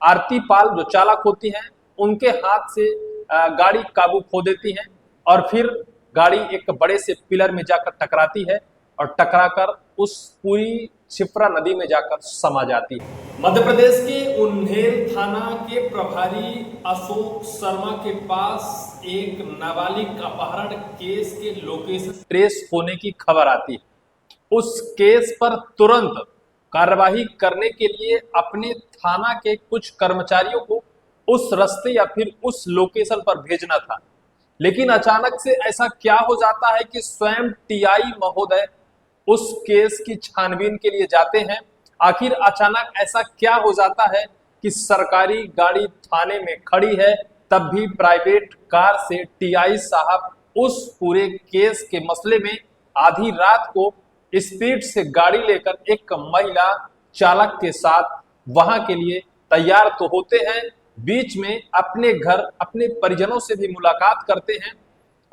आरती पाल जो चालक होती हैं उनके हाथ से गाड़ी काबू खो देती है और फिर गाड़ी एक बड़े से पिलर में जाकर टकराती है और टकराकर उस पूरी शिप्रा नदी में जाकर समा जाती है। मध्य प्रदेश के उन्हेल थाना के प्रभारी अशोक शर्मा के पास एक नाबालिग अपहरण केस के लोकेशन ट्रेस होने की खबर आती है। उस केस पर तुरंत कार्यवाही करने के लिए अपने थाना के कुछ कर्मचारियों को उस रास्ते या फिर उस लोकेशन पर भेजना था, लेकिन अचानक से ऐसा क्या हो जाता है कि स्वयं टीआई महोदय उस केस की छानबीन के लिए जाते हैं। आखिर अचानक ऐसा क्या हो जाता है कि सरकारी गाड़ी थाने में खड़ी है, तब भी प्राइवेट कार से टीआई साहब उस पूरे केस के मसले में आधी रात को स्पीड से गाड़ी लेकर एक महिला चालक के साथ वहां के लिए तैयार तो होते हैं, बीच में अपने घर अपने परिजनों से भी मुलाकात करते हैं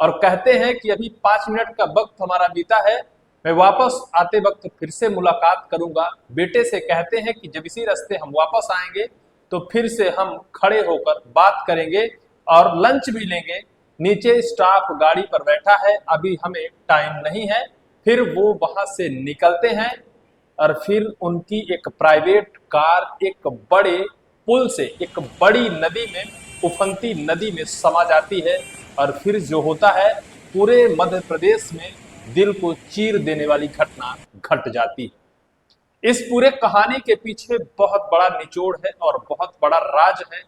और कहते हैं कि अभी 5 मिनट का वक्त हमारा बीता है, मैं वापस आते वक्त फिर से मुलाकात करूंगा। बेटे से कहते हैं कि जब इसी रास्ते हम वापस आएंगे तो फिर से हम खड़े होकर बात करेंगे और लंच भी लेंगे। नीचे स्टाफ गाड़ी पर बैठा है, अभी हमें टाइम नहीं है। फिर वो वहां से निकलते हैं और फिर उनकी एक प्राइवेट कार एक बड़े पुल से एक बड़ी नदी में, उफनती नदी में समा जाती है और फिर जो होता है पूरे मध्य प्रदेश में दिल को चीर देने वाली घटना घट जाती है। इस पूरे कहानी के पीछे बहुत बड़ा निचोड़ है और बहुत बड़ा राज है।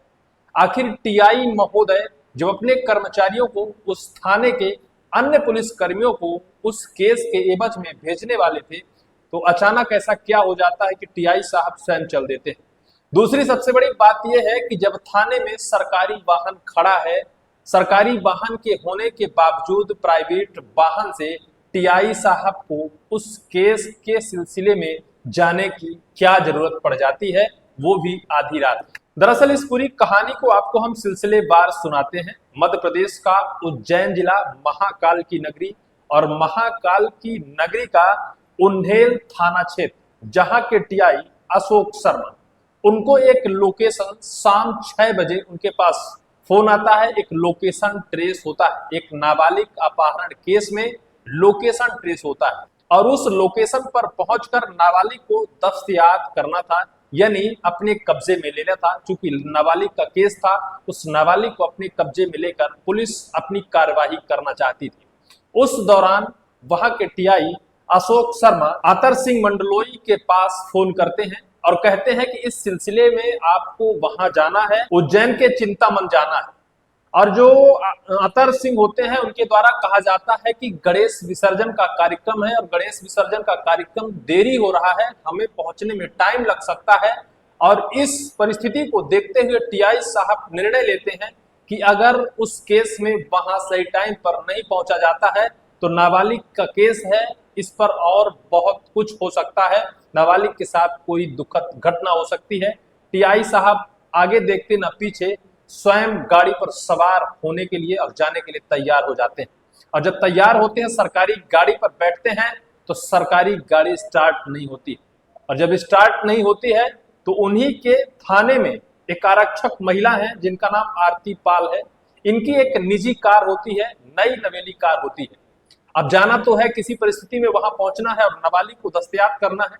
आखिर टीआई महोदय जब अपने कर्मचारियों को उस थाने के अन्य पुलिस कर्मियों को उस केस के एवज में भेजने वाले थे, तो अचानक ऐसा क्या हो जाता है कि टीआई साहब स्वयं चल देते हैं। दूसरी सबसे बड़ी बात यह है कि जब थाने में सरकारी वाहन खड़ा है, सरकारी वाहन के होने के बावजूद प्राइवेट वाहन से टीआई साहब को उस केस के सिलसिले में जाने की क्या जरूरत पड़ जाती है, वो भी आधी रात। दरअसल इस पूरी कहानी को आपको हम सिलसिलेवार सुनाते हैं। मध्य प्रदेश का उज्जैन जिला महाकाल की नगरी और महाकाल की नगरी का उन्हेल थाना क्षेत्र, जहां के टीआई अशोक शर्मा, उनको एक लोकेशन शाम 6 बजे उनके पास फोन आता है। एक लोकेशन ट्रेस होता है, एक नाबालिग अपहरण केस में लोकेशन ट्रेस होता है और उस लोकेशन पर पहुंचकर नाबालिग को दस्तयाब करना था, यानी अपने कब्जे में लेना था। चूंकि नाबालिग का केस था, उस नाबालिग को अपने कब्जे में लेकर पुलिस अपनी कार्यवाही करना चाहती थी। उस दौरान वहां के टीआई अशोक शर्मा आतर सिंह मंडलोई के पास फोन करते हैं और कहते हैं कि इस सिलसिले में आपको वहां जाना है, उज्जैन के चिंतामन जाना है। और जो अतर सिंह होते हैं उनके द्वारा कहा जाता है कि गणेश विसर्जन का कार्यक्रम है और गणेश विसर्जन का कार्यक्रम देरी हो रहा है, हमें पहुंचने में टाइम लग सकता है। और इस परिस्थिति को देखते हुए टीआई साहब निर्णय लेते हैं कि अगर उस केस में वहां सही टाइम पर नहीं पहुंचा जाता है तो नाबालिग का केस है, इस पर और बहुत कुछ हो सकता है, नाबालिग के साथ कोई दुखद घटना हो सकती है। टीआई साहब आगे देखते न पीछे स्वयं गाड़ी पर सवार होने के लिए और जाने के लिए तैयार हो जाते हैं और जब तैयार होते हैं सरकारी गाड़ी पर बैठते हैं तो सरकारी गाड़ी स्टार्ट नहीं होती और जब स्टार्ट नहीं होती है तो उन्हीं के थाने में एक आरक्षक महिला है जिनका नाम आरती पाल है। इनकी एक निजी कार होती है, नई नवेली कार होती है। अब जाना तो है, किसी परिस्थिति में वहां पहुंचना है और नाबालिग को दस्तयाब करना है।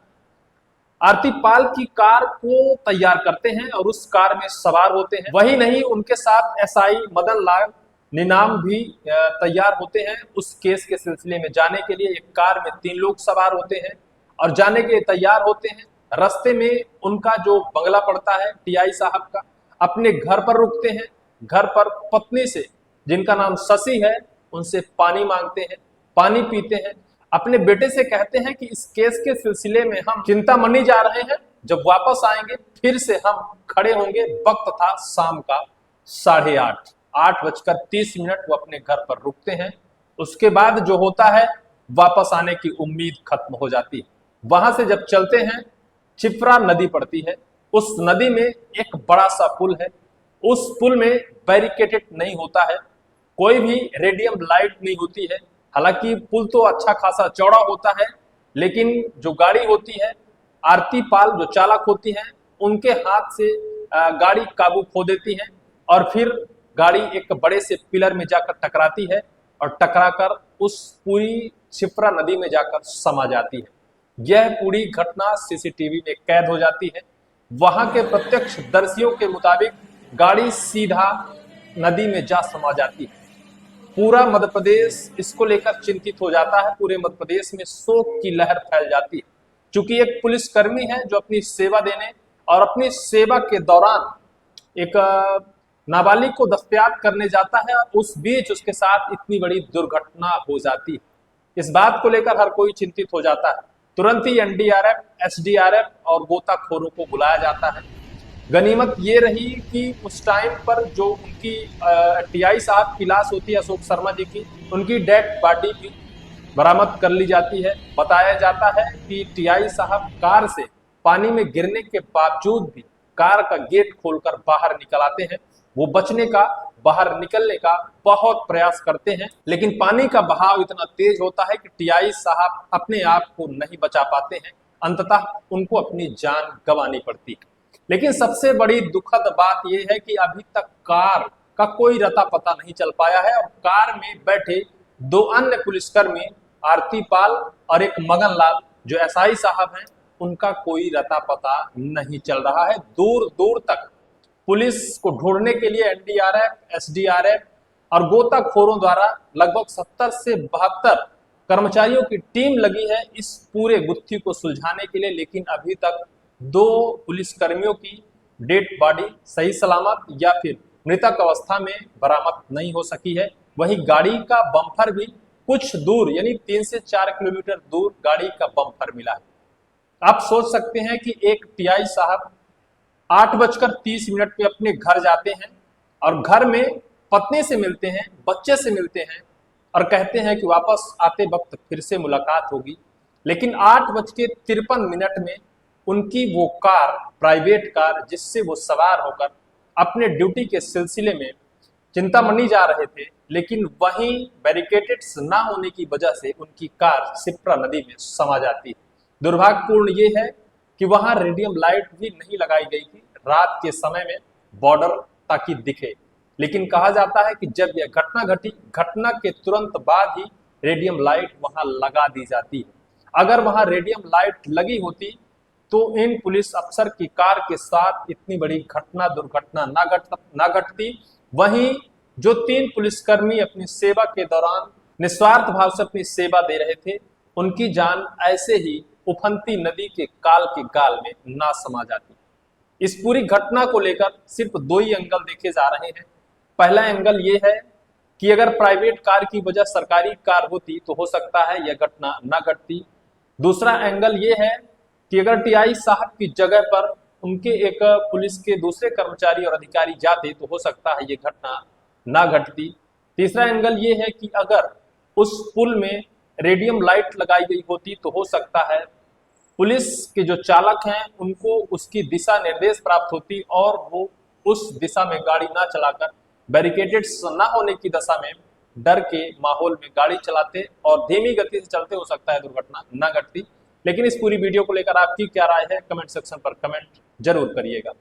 आरती पाल की कार को तैयार करते हैं और उस कार में सवार होते हैं। वही नहीं, उनके साथ एसआई मदन लाल निनाम भी तैयार होते हैं उस केस के सिलसिले में जाने के लिए। एक कार में 3 लोग सवार होते हैं और जाने के लिए तैयार होते हैं। रास्ते में उनका जो बंगला पड़ता है टीआई साहब का, अपने घर पर रुकते हैं। घर पर पत्नी से, जिनका नाम शशि है, उनसे पानी मांगते हैं, पानी पीते हैं। अपने बेटे से कहते हैं कि इस केस के सिलसिले में हम चिंतामणि जा रहे हैं, जब वापस आएंगे फिर से हम खड़े होंगे। वक्त था शाम का 8:30, 8:30 वो अपने घर पर रुकते हैं। उसके बाद जो होता है, वापस आने की उम्मीद खत्म हो जाती है। वहां से जब चलते हैं, शिप्रा नदी पड़ती है। उस नदी में एक बड़ा सा पुल है। उस पुल में बैरिकेटेड नहीं होता है, कोई भी रेडियम लाइट नहीं होती है। हालांकि पुल तो अच्छा खासा चौड़ा होता है, लेकिन जो गाड़ी होती है, आरती पाल जो चालक होती हैं, उनके हाथ से गाड़ी काबू खो देती है और फिर गाड़ी एक बड़े से पिलर में जाकर टकराती है और टकराकर उस पूरी शिप्रा नदी में जाकर समा जाती है। यह पूरी घटना सीसीटीवी में कैद हो जाती है। वहां के प्रत्यक्षदर्शियों के मुताबिक गाड़ी सीधा नदी में जा समा जाती है। पूरा मध्य प्रदेश इसको लेकर चिंतित हो जाता है। पूरे मध्य प्रदेश में शोक की लहर फैल जाती है। चूंकि एक पुलिसकर्मी है जो अपनी सेवा देने और अपनी सेवा के दौरान एक नाबालिग को दस्तयाब करने जाता है और उस बीच उसके साथ इतनी बड़ी दुर्घटना हो जाती है। इस बात को लेकर हर कोई चिंतित हो जाता है। तुरंत ही एनडीआरएफ, एसडीआरएफ और गोताखोरों को बुलाया जाता है। गनीमत ये रही कि उस टाइम पर जो उनकी टीआई साहब की लाश होती है, अशोक शर्मा जी की, उनकी डेड बॉडी भी बरामद कर ली जाती है। बताया जाता है कि टीआई साहब कार से पानी में गिरने के बावजूद भी कार का गेट खोलकर बाहर निकल आते हैं। वो बचने का, बाहर निकलने का बहुत प्रयास करते हैं, लेकिन पानी का बहाव इतना तेज होता है कि टीआई साहब अपने आप को नहीं बचा पाते हैं। अंततः उनको अपनी जान गंवानी पड़ती है। लेकिन सबसे बड़ी दुखद बात यह है कि अभी तक कार का कोई रता पता नहीं चल पाया है और कार में बैठे दो अन्य पुलिसकर्मी, आरती पाल और एक मगन लाल जो एसआई साहब हैं, उनका कोई रता पता नहीं चल रहा है। दूर दूर तक पुलिस को ढूंढने के लिए एनडीआरएफ, एसडीआरएफ और गोताखोरों द्वारा लगभग 70 से 72 कर्मचारियों की टीम लगी है इस पूरे गुत्थी को सुलझाने के लिए। लेकिन अभी तक 2 पुलिसकर्मियों की डेड बॉडी सही सलामत या फिर मृतक अवस्था में बरामद नहीं हो सकी है। वहीं गाड़ी का बम्पर भी कुछ दूर यानी 3 से 4 किलोमीटर दूर गाड़ी का बम्पर मिला है। आप सोच सकते हैं कि एक टीआई साहब 8:30 पे अपने घर जाते हैं और घर में पत्नी से मिलते हैं, बच्चे से मिलते हैं और कहते हैं कि वापस आते वक्त फिर से मुलाकात होगी। लेकिन 8:53 में उनकी वो कार, प्राइवेट कार जिससे वो सवार होकर अपने ड्यूटी के सिलसिले में चिंतामणि जा रहे थे, लेकिन वहीं बैरिकेड्स ना होने की वजह से उनकी कार शिप्रा नदी में समा जाती है। दुर्भाग्यपूर्ण ये है कि वहां रेडियम लाइट भी नहीं लगाई गई थी रात के समय में बॉर्डर ताकि दिखे। लेकिन कहा जाता है कि जब यह घटना घटी, घटना के तुरंत बाद ही रेडियम लाइट वहां लगा दी जाती है। अगर वहां रेडियम लाइट लगी होती तो इन पुलिस अफसर की कार के साथ इतनी बड़ी घटना, दुर्घटना ना घटती। वहीं जो 3 पुलिसकर्मी अपनी सेवा के दौरान निस्वार्थ भाव से अपनी सेवा दे रहे थे, उनकी जान ऐसे ही उफनती नदी के गाल में ना समा जाती। इस पूरी घटना को लेकर सिर्फ 2 ही एंगल देखे जा रहे हैं। पहला एंगल ये है कि अगर प्राइवेट कार की वजह सरकारी कार होती तो हो सकता है यह घटना ना घटती। दूसरा एंगल ये है कि अगर टीआई साहब की जगह पर उनके एक पुलिस के दूसरे कर्मचारी और अधिकारी जाते तो हो सकता है ये घटना ना घटती। तीसरा एंगल ये है कि अगर उस पुल में रेडियम लाइट लगाई गई होती तो हो सकता है पुलिस के जो चालक हैं उनको उसकी दिशा निर्देश प्राप्त होती और वो उस दिशा में गाड़ी ना चलाकर बैरिकेड्स ना होने की दशा में डर के माहौल में गाड़ी चलाते और धीमी गति से चलते, हो सकता है दुर्घटना ना घटती। लेकिन इस पूरी वीडियो को लेकर आपकी क्या राय है, कमेंट सेक्शन पर कमेंट जरूर करिएगा।